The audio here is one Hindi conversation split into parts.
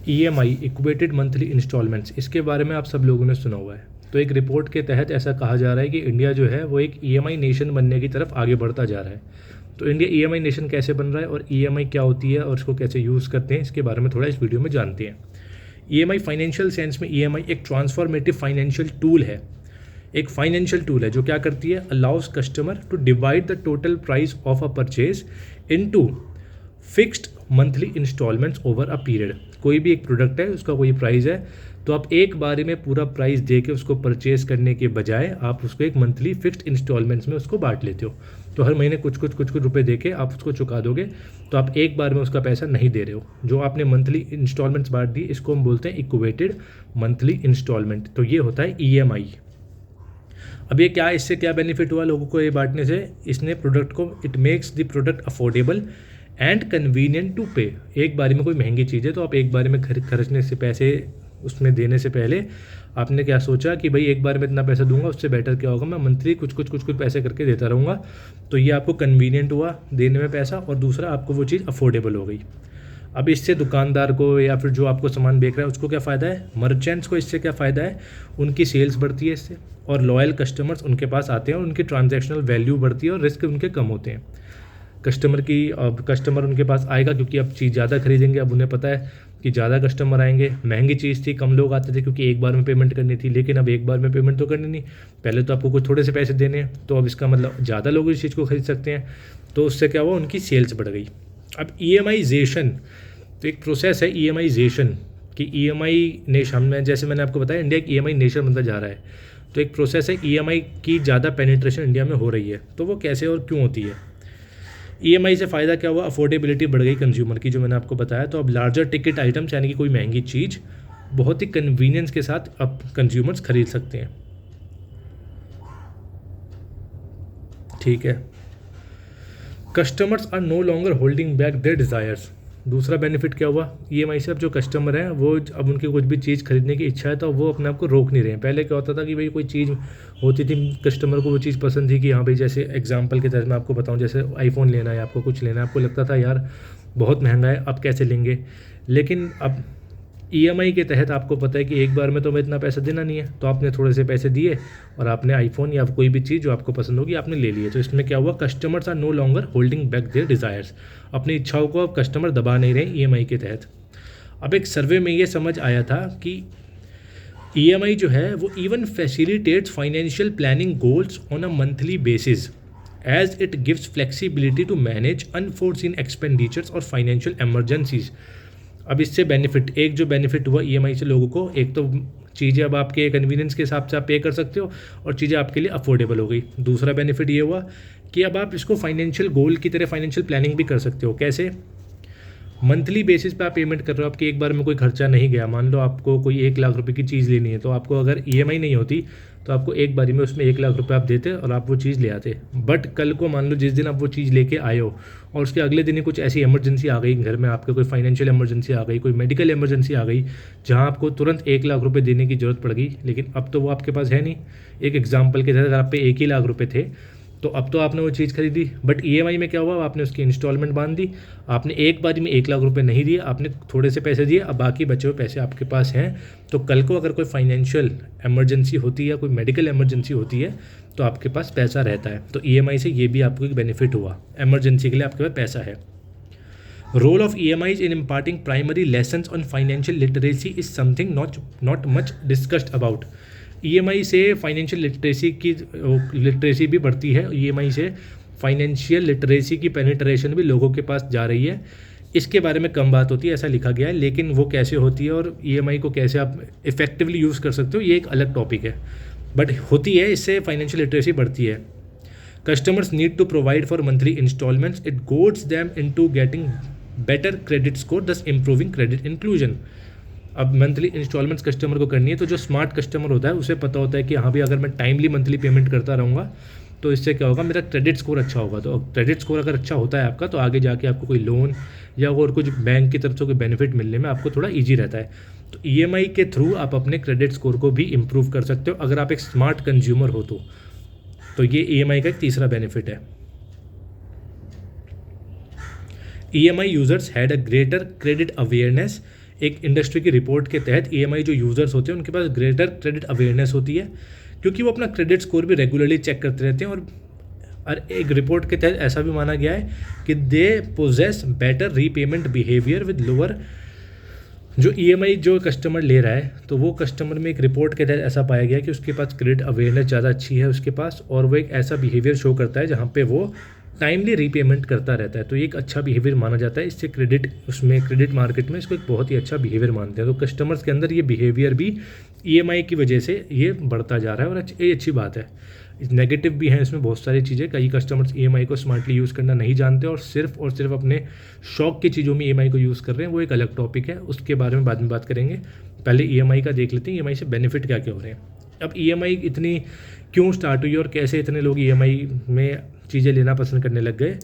ईएमआई इक्वेटेड मंथली इंस्टॉलमेंट्स, इसके बारे में आप सब लोगों ने सुना हुआ है। तो एक रिपोर्ट के तहत ऐसा कहा जा रहा है कि इंडिया जो है वो एक ईएमआई नेशन बनने की तरफ आगे बढ़ता जा रहा है। तो इंडिया ईएमआई नेशन कैसे बन रहा है और ईएमआई क्या होती है और इसको कैसे यूज़ करते हैं, इसके बारे में थोड़ा इस वीडियो में जानते हैं। ईएमआई फाइनेंशियल सेंस में ईएमआई एक ट्रांसफॉर्मेटिव फाइनेंशियल टूल है। एक फाइनेंशियल टूल है जो क्या करती है, allows customer to divide the total price of a purchase into fixed monthly installments over a period. कोई भी एक प्रोडक्ट है, उसका कोई प्राइस है, तो आप एक बारी में पूरा प्राइस दे के उसको परचेज करने के बजाय आप उसको एक मंथली फिक्स्ड इंस्टॉलमेंट्स में उसको बांट लेते हो। तो हर महीने कुछ रुपए दे के आप उसको चुका दोगे, तो आप एक बार में उसका पैसा नहीं दे रहे हो। जो आपने मंथली इंस्टॉलमेंट्स बांट दी, इसको हम बोलते हैं इक्वेटेड मंथली इंस्टॉलमेंट। तो ये होता है ईएमआई। अब ये क्या, इससे क्या बेनिफिट हुआ लोगों को ये बांटने से, इसने प्रोडक्ट को, it makes the product affordable and convenient to pay. एक बारी में कोई महंगी चीज़ है तो आप एक बारी में खर्चने से, पैसे उसमें देने से पहले आपने क्या सोचा कि भाई एक बार में इतना पैसा दूंगा, उससे बेटर क्या होगा मैं मंथली कुछ पैसे करके देता रहूँगा। तो ये आपको कन्वीनियंट हुआ देने में पैसा, और दूसरा आपको वो चीज़ अफोर्डेबल हो गई। अब इससे दुकानदार को या फिर जो आपको सामान बेच रहा है उसको क्या फ़ायदा है, मर्चेंट्स को इससे क्या फ़ायदा है, उनकी सेल्स बढ़ती है इससे, और लॉयल कस्टमर्स उनके पास आते हैं और उनकी ट्रांजैक्शनल वैल्यू बढ़ती है और रिस्क उनके कम होते हैं। कस्टमर उनके पास आएगा क्योंकि अब चीज़ ज़्यादा खरीदेंगे। अब उन्हें पता है कि ज़्यादा कस्टमर आएंगे। महंगी चीज़ थी, कम लोग आते थे क्योंकि एक बार में पेमेंट करनी थी, लेकिन अब एक बार में पेमेंट तो करनी नहीं, पहले तो आपको कुछ थोड़े से पैसे देने हैं। तो अब इसका मतलब ज़्यादा लोग इस चीज़ को खरीद सकते हैं, तो उससे क्या हुआ, उनकी सेल्स बढ़ गई। अब ईएमआईजेशन, तो एक प्रोसेस है ईएमआईजेशन कि ईएमआई नेशन में, जैसे मैंने आपको बताया इंडिया एक ईएमआई नेशन बनता जा रहा है, तो एक प्रोसेस है ईएमआई की ज़्यादा पेनिट्रेशन इंडिया में हो रही है। तो वो कैसे और क्यों होती है। ईएमआई से फ़ायदा क्या हुआ, अफोर्डेबिलिटी बढ़ गई कंज्यूमर की, जो मैंने आपको बताया। तो अब लार्जर टिकट आइटम्स यानी कि कोई महंगी चीज़ बहुत ही कन्वीनियंस के साथ अब कंज्यूमर्स खरीद सकते हैं। ठीक है। Customers are no longer holding back their desires. दूसरा बेनिफिट क्या हुआ ईएमआई से, अब जो कस्टमर हैं वो अब उनकी कुछ भी चीज़ खरीदने की इच्छा है तो वो अपने आप को रोक नहीं रहे हैं। पहले क्या होता था कि भाई कोई चीज़ होती थी, कस्टमर को वो चीज़ पसंद थी कि हाँ भाई, जैसे एग्जांपल के तहत मैं आपको बताऊं, जैसे आईफोन लेना है, आपको कुछ लेना है, आपको लगता था यार बहुत महंगा है, अब कैसे लेंगे। लेकिन अब ईएमआई के तहत आपको पता है कि एक बार में तो मैं इतना पैसा देना नहीं है, तो आपने थोड़े से पैसे दिए और आपने आईफोन या कोई भी चीज़ जो आपको पसंद होगी आपने ले ली है। तो इसमें क्या हुआ, customers are no longer holding back their desires. अपनी इच्छाओं को अब कस्टमर दबा नहीं रहे ईएमआई के तहत। अब एक सर्वे में ये समझ आया था कि ईएमआई जो है वो even facilitates financial planning goals on a monthly basis as it gives flexibility to manage unforeseen expenditures और फाइनेंशियल एमरजेंसीज। अब इससे बेनिफिट, एक जो बेनिफिट हुआ ईएमआई से लोगों को, एक तो चीज़ें अब आपके कन्वीनियंस के हिसाब से आप पे कर सकते हो और चीज़ें आपके लिए अफोर्डेबल हो गई। दूसरा बेनिफिट ये हुआ कि अब आप इसको फाइनेंशियल गोल की तरह फाइनेंशियल प्लानिंग भी कर सकते हो। कैसे, मंथली बेसिस पे आप पेमेंट कर रहे हो, आपके एक बार में कोई खर्चा नहीं गया। मान लो आपको कोई 1 लाख रुपए की चीज़ लेनी है, तो आपको अगर ईएमआई नहीं होती तो आपको एक बारी में उसमें 1 लाख रुपए आप देते और आप वो चीज़ ले आते। बट कल को मान लो जिस दिन आप वो चीज़ लेके आए हो और उसके अगले दिन ही कुछ ऐसी इमरजेंसी आ गई घर में, आपके कोई फाइनेंशियल इमरजेंसी आ गई, कोई मेडिकल इमरजेंसी आ गई, जहाँ आपको तुरंत 1 लाख रुपए देने की ज़रूरत पड़ गई, लेकिन अब तो वो आपके पास है नहीं। एक एग्जाम्पल के तहत अगर आप पे 1 ही लाख रुपए थे तो अब तो आपने वो चीज़ खरीदी, बट ईएमआई में क्या हुआ, आपने उसकी इंस्टॉलमेंट बांध दी, आपने एक बार में 1 लाख रुपए नहीं दिए, आपने थोड़े से पैसे दिए, अब बाकी बचे हुए पैसे आपके पास हैं। तो कल को अगर कोई फाइनेंशियल इमरजेंसी होती है या कोई मेडिकल इमरजेंसी होती है तो आपके पास पैसा रहता है। तो ईएमआई से ये भी आपको एक बेनिफिट हुआ, इमरजेंसी के लिए आपके पास पैसा है। Role of EMIs in imparting primary lessons on financial literacy is something not much discussed about. EMI से फाइनेंशियल लिटरेसी भी बढ़ती है, ईएमआई से फाइनेंशियल लिटरेसी की पेनिट्रेशन भी लोगों के पास जा रही है। इसके बारे में कम बात होती है, ऐसा लिखा गया है, लेकिन वो कैसे होती है और ईएमआई को कैसे आप इफेक्टिवली यूज़ कर सकते हो ये एक अलग टॉपिक है, बट होती है, इससे फाइनेंशियल लिटरेसी बढ़ती है। Customers need to provide for monthly installments, it goads them into getting better credit score, thus improving credit inclusion. अब मंथली इंस्टॉलमेंट्स कस्टमर को करनी है, तो जो स्मार्ट कस्टमर होता है उसे पता होता है कि हाँ भी अगर मैं टाइमली मंथली पेमेंट करता रहूँगा तो इससे क्या होगा, मेरा क्रेडिट स्कोर अच्छा होगा। तो क्रेडिट स्कोर अगर अच्छा होता है आपका, तो आगे जाके आपको कोई लोन या और कुछ बैंक की तरफ से कोई बेनिफिट मिलने में आपको थोड़ा ईजी रहता है। तो ईएमआई के थ्रू आप अपने क्रेडिट स्कोर को भी इम्प्रूव कर सकते हो अगर आप एक स्मार्ट कंज्यूमर हो तो ये ईएमआई का एक तीसरा बेनिफिट है। EMI users had a greater credit awareness एक इंडस्ट्री की रिपोर्ट के तहत ईएमआई जो यूज़र्स होते हैं उनके पास ग्रेटर क्रेडिट अवेयरनेस होती है, क्योंकि वो अपना क्रेडिट स्कोर भी रेगुलरली चेक करते रहते हैं। और एक रिपोर्ट के तहत ऐसा भी माना गया है कि they possess better repayment behaviour with lower, जो ईएमआई जो कस्टमर ले रहा है तो वो कस्टमर में एक रिपोर्ट के तहत ऐसा पाया गया कि उसके पास क्रेडिट अवेयरनेस ज़्यादा अच्छी है उसके पास, और वो एक ऐसा बिहेवियर शो करता है जहाँ पे वो टाइमली रीपेमेंट करता रहता है। तो ये एक अच्छा बिहेवियर माना जाता है, इससे क्रेडिट मार्केट में इसको एक बहुत ही अच्छा बिहेवियर मानते हैं। तो कस्टमर्स के अंदर ये बिहेवियर भी ईएमआई की वजह से ये बढ़ता जा रहा है, और ये अच्छी बात है। नेगेटिव भी हैं इसमें बहुत सारी चीज़ें, कई कस्टमर्स ईएमआई को स्मार्टली यूज़ करना नहीं जानते और सिर्फ अपने शौक की चीज़ों में ईएमआई को यूज़ कर रहे हैं, वो एक अलग टॉपिक है, उसके बारे में बाद में बात करेंगे। पहले ईएमआई का देख लेते हैं, ईएमआई से बेनिफिट क्या क्या हो रहे हैं। अब ईएमआई इतनी क्यों स्टार्ट हुई और कैसे इतने लोग ईएमआई में चीज़ें लेना पसंद करने लग गए।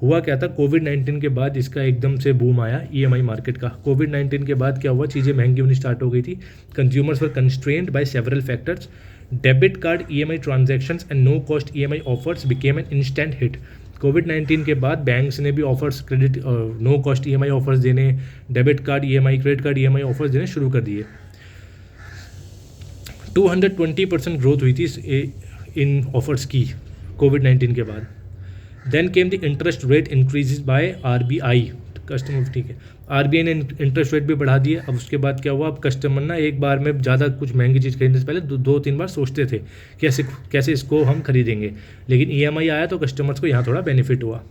हुआ क्या था, कोविड-19 के बाद इसका एकदम से बूम आया ईएमआई मार्केट का। कोविड-19 के बाद क्या हुआ, चीज़ें महंगी होनी स्टार्ट हो गई थी। Consumers were constrained by several factors. Debit card EMI transactions and no cost EMI offers became an instant hit. कोविड-19 के बाद बैंक्स ने भी offers, credit no cost EMI offers देने, debit card EMI, credit card EMI offers देने शुरू कर दिए। 220% ग्रोथ हुई थी इन ऑफर्स की कोविड-19 के बाद। Then came the interest rate increases by RBI, customer, ठीक है, आरबीआई ने इंटरेस्ट रेट भी बढ़ा दिए। अब उसके बाद क्या हुआ, अब कस्टमर ना एक बार में ज़्यादा कुछ महंगी चीज़ खरीदने से पहले दो तीन बार सोचते थे कैसे इसको हम खरीदेंगे, लेकिन ईएमआई आया तो कस्टमर्स को यहाँ थोड़ा बेनिफिट हुआ।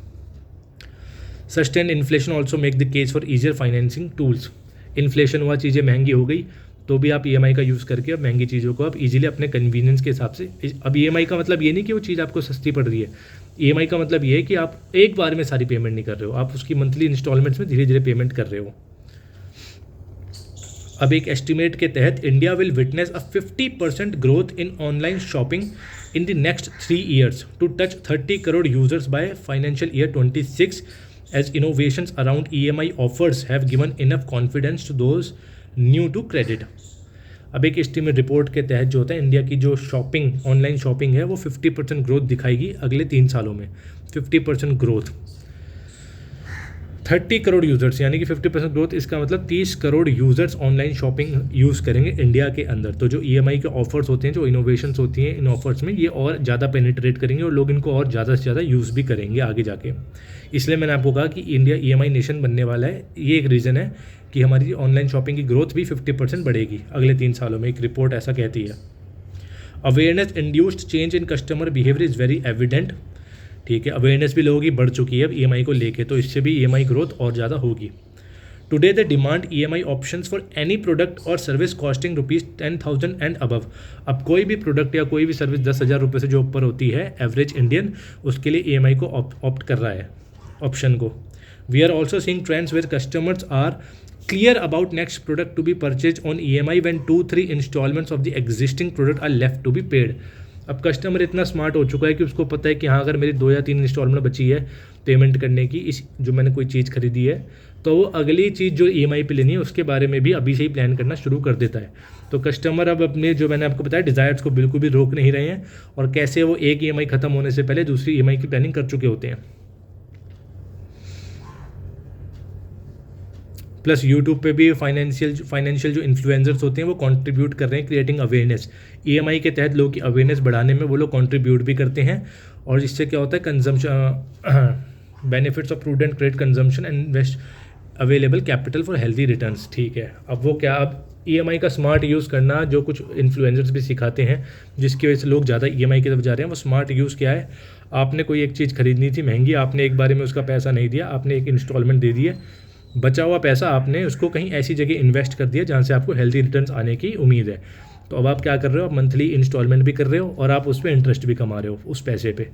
Sustain inflation also make the case for easier financing tools. Inflation हुआ, चीज़ें महंगी हो गई, तो भी आप ईएमआई का यूज़ करके अब महंगी चीज़ों को आप इजीली अपने कन्वीनियंस के हिसाब से। अब ईएमआई का मतलब ये नहीं कि वो चीज़ आपको सस्ती पड़ रही है, ईएमआई का मतलब ये है कि आप एक बार में सारी पेमेंट नहीं कर रहे हो, आप उसकी मंथली इंस्टॉलमेंट्स में धीरे धीरे पेमेंट कर रहे हो। अब एक एस्टिमेट के तहत India will witness a 50% growth in online shopping in the next 3 years to touch 30 crore users by financial year 26, as innovations around EMI offers have given enough confidence to those new to credit. अब एक एस्टीमेट रिपोर्ट के तहत जो होता है, इंडिया की जो शॉपिंग, ऑनलाइन शॉपिंग है, वो 50% ग्रोथ दिखाएगी अगले 3 सालों में। 50% ग्रोथ, 30 करोड़ यूज़र्स, यानी कि 50% ग्रोथ, इसका मतलब 30 crore users online shopping use करेंगे इंडिया के अंदर। तो जो ईएमआई के ऑफर्स होते हैं, जो इनोवेशंस होती हैं इन ऑफर्स में, ये और ज़्यादा पेनिट्रेट करेंगे और लोग इनको और ज़्यादा से ज़्यादा यूज़ भी करेंगे आगे जाके। इसलिए मैंने आपको कहा कि इंडिया ईएमआई नेशन बनने वाला है। ये एक रीज़न है कि हमारी ऑनलाइन शॉपिंग की ग्रोथ भी 50% बढ़ेगी अगले 3 सालों में, एक रिपोर्ट ऐसा कहती है। Awareness induced change in customer behaviour is very evident. ठीक है, अवेयरनेस भी लोगों की बढ़ चुकी है अब ईएमआई को लेके, तो इससे भी ईएमआई ग्रोथ और ज़्यादा होगी। Today the demand EMI options for any product और सर्विस कॉस्टिंग ₹10,000 एंड अबव। अब कोई भी प्रोडक्ट या कोई भी सर्विस 10,000 रुपये से जो ऊपर होती है एवरेज इंडियन, उसके लिए ईएमआई को ऑप्ट कर रहा है, ऑप्शन को। We are also seeing trends where customers are clear about next product to be purchased on EMI when 2-3 installments of the existing product are left to be paid। अब कस्टमर इतना स्मार्ट हो चुका है कि उसको पता है कि हाँ, अगर मेरी 2 या 3 इंस्टॉलमेंट बची है पेमेंट करने की, इस जो मैंने कोई चीज़ खरीदी है, तो वो अगली चीज़ जो EMI पे लेनी है उसके बारे में भी अभी से ही प्लान करना शुरू कर देता है। तो कस्टमर अब अपने, जो मैंने आपको बताया, डिज़ायर्स को बिल्कुल भी रोक नहीं रहे हैं, और कैसे वो एक EMI ख़त्म होने से पहले दूसरी EMI की प्लानिंग कर चुके होते हैं। प्लस यूट्यूब पे भी फाइनेंशियल जो इन्फ्लुएंसर्स होते हैं वो कंट्रीब्यूट कर रहे हैं क्रिएटिंग अवेयरनेस। ईएमआई के तहत लोगों की अवेयरनेस बढ़ाने में वो लोग कंट्रीब्यूट भी करते हैं, और इससे क्या होता है, consumption, benefits of prudent credit consumption and invest available capital for healthy returns. ठीक है, अब वो क्या, अब ईएमआई का स्मार्ट यूज़ करना जो कुछ इन्फ्लुएंसर्स भी सिखाते हैं, जिसकी वजह से लोग ज़्यादा ईएमआई की तरफ जा रहे हैं। वो स्मार्ट यूज़ क्या है, आपने कोई एक चीज़ खरीदनी थी महंगी, आपने एक बारे में उसका पैसा नहीं दिया, आपने एक इंस्टॉलमेंट दे दी है, बचा हुआ पैसा आपने उसको कहीं ऐसी जगह इन्वेस्ट कर दिया जहाँ से आपको हेल्दी रिटर्न्स आने की उम्मीद है। तो अब आप क्या कर रहे हो, आप मंथली इंस्टॉलमेंट भी कर रहे हो और आप उस पर इंटरेस्ट भी कमा रहे हो उस पैसे पे।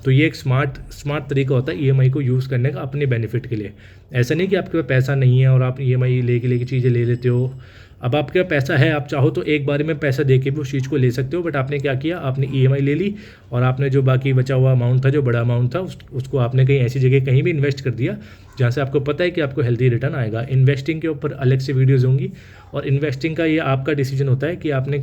तो ये एक स्मार्ट तरीका होता है ईएमआई को यूज़ करने का अपने बेनिफिट के लिए। ऐसा नहीं कि आपके पास पैसा नहीं है और आप ईएमआई लेके चीज़ें ले लेते हो। अब आपके पास पैसा है, आप चाहो तो एक बार में पैसा दे के भी उस चीज़ को ले सकते हो, बट आपने क्या किया, आपने ईएमआई ले ली और आपने जो बाकी बचा हुआ अमाउंट था, जो बड़ा अमाउंट था, उसको आपने कहीं ऐसी जगह कहीं भी इन्वेस्ट कर दिया जहाँ से आपको पता है कि आपको हेल्दी रिटर्न आएगा। इन्वेस्टिंग के ऊपर अलग से वीडियोज़ होंगी, और इन्वेस्टिंग का ये आपका डिसीजन होता है कि आपने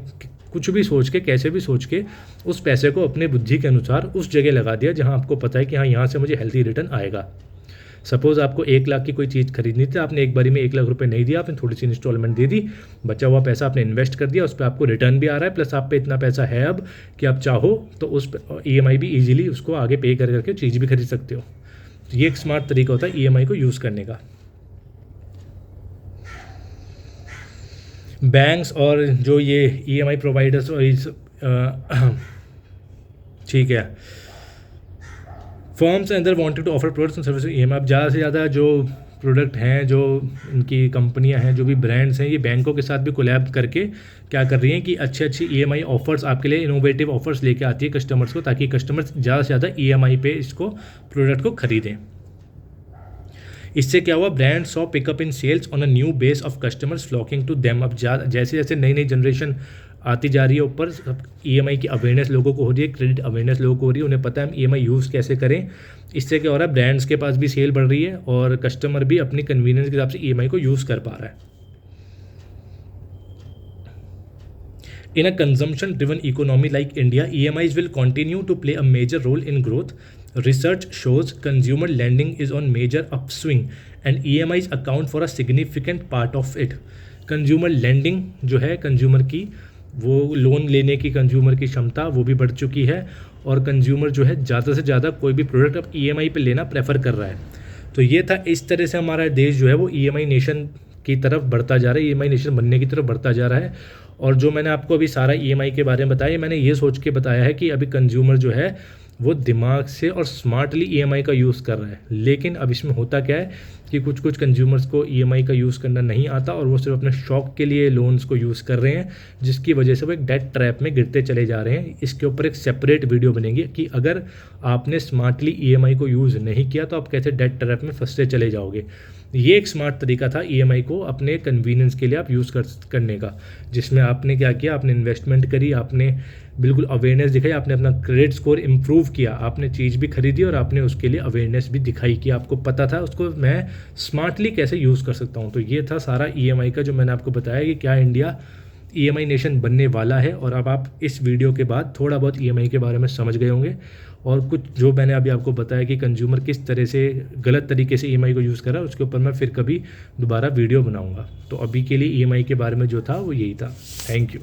कुछ भी सोच के, कैसे भी सोच के उस पैसे को अपने बुद्धि के अनुसार उस जगह लगा दिया जहाँ आपको पता है कि हाँ, यहाँ से मुझे हेल्दी रिटर्न आएगा। सपोज़ आपको 1 लाख की कोई चीज़ खरीदनी थी, आपने एक बारी में 1 लाख रुपए नहीं दिया, आपने थोड़ी सी इंस्टॉलमेंट दे दी, बचा हुआ पैसा आपने इन्वेस्ट कर दिया, उस पर आपको रिटर्न भी आ रहा है, प्लस आप पे इतना पैसा है अब कि आप चाहो तो उस पर EMI भी ईजिली उसको आगे पे कर करके चीज़ भी खरीद सकते हो। तो ये एक स्मार्ट तरीका होता है EMI को यूज़ करने का। बैंक्स और जो ये EMI प्रोवाइडर्स और इस ठीक है, firms and wanted to offer products and service EMI। अब ज़्यादा से ज़्यादा जो प्रोडक्ट हैं, जो इनकी कंपनियां हैं, जो भी ब्रांड्स हैं, ये बैंकों के साथ भी कोलैब करके क्या कर रही हैं कि अच्छे अच्छी EMI ऑफर्स आपके लिए, इनोवेटिव ऑफर्स लेके आती है कस्टमर्स को, ताकि कस्टमर्स ज़्यादा से ज़्यादा EMI पे इसको प्रोडक्ट को खरीदें। इससे क्या हुआ, brand saw pickup in sales on a new base of customers flocking to them. अब जैसे जैसे नई नई जनरेशन आती जा रही है ऊपर, EMI की अवेयरनेस लोगों को हो रही है, क्रेडिट अवेयरनेस लोगों को हो रही है, उन्हें पता है हम EMI यूज़ कैसे करें। इससे क्या हो रहा है, ब्रांड्स के पास भी सेल बढ़ रही है और कस्टमर भी अपनी कन्वीनियंस के हिसाब से EMI को यूज़ कर पा रहा है। In a consumption-driven economy like India, EMIs will continue to play a major role in growth. Research shows consumer lending is on major upswing and EMIs account for a significant part of it. Consumer lending जो है, कंज्यूमर की वो लोन लेने की कंज्यूमर की क्षमता वो भी बढ़ चुकी है और कंज्यूमर जो है ज़्यादा से ज़्यादा कोई भी प्रोडक्ट अब EMI पे लेना प्रेफर कर रहा है। तो ये था, इस तरह से हमारा देश जो है वो EMI नेशन की तरफ बढ़ता जा रहा है, EMI नेशन बनने की तरफ बढ़ता जा रहा है। और जो मैंने आपको अभी सारा EMI के बारे में बताया, मैंने ये सोच के बताया है कि अभी कंज्यूमर जो है वो दिमाग से और स्मार्टली EMI का यूज़ कर रहा है। लेकिन अब इसमें होता क्या है कि कुछ कुछ कंज्यूमर्स को EMI का यूज़ करना नहीं आता और वो सिर्फ अपने शौक के लिए लोन्स को यूज़ कर रहे हैं, जिसकी वजह से वो एक डेट ट्रैप में गिरते चले जा रहे हैं। इसके ऊपर एक सेपरेट वीडियो बनेगी कि अगर आपने स्मार्टली EMI को यूज़ नहीं किया तो आप कैसे डेट ट्रैप में फंसते चले जाओगे। ये एक स्मार्ट तरीका था EMI को अपने कन्वीनियंस के लिए आप यूज़ करने का, जिसमें आपने क्या किया, आपने इन्वेस्टमेंट करी, आपने बिल्कुल अवेयरनेस दिखाई, आपने अपना क्रेडिट स्कोर इम्प्रूव किया, आपने चीज़ भी खरीदी और आपने उसके लिए अवेयरनेस भी दिखाई कि आपको पता था उसको मैं स्मार्टली कैसे यूज़ कर सकता हूँ। तो ये था सारा EMI का जो मैंने आपको बताया कि क्या इंडिया EMI नेशन बनने वाला है। और अब आप इस वीडियो के बाद थोड़ा बहुत EMI के बारे में समझ गए होंगे और कुछ जो मैंने अभी आपको बताया कि कंज्यूमर किस तरह से गलत तरीके से EMI को यूज़ कर रहा है, उसके ऊपर मैं फिर कभी दोबारा वीडियो बनाऊंगा। तो अभी के लिए EMI के बारे में जो था वो यही था। Thank you.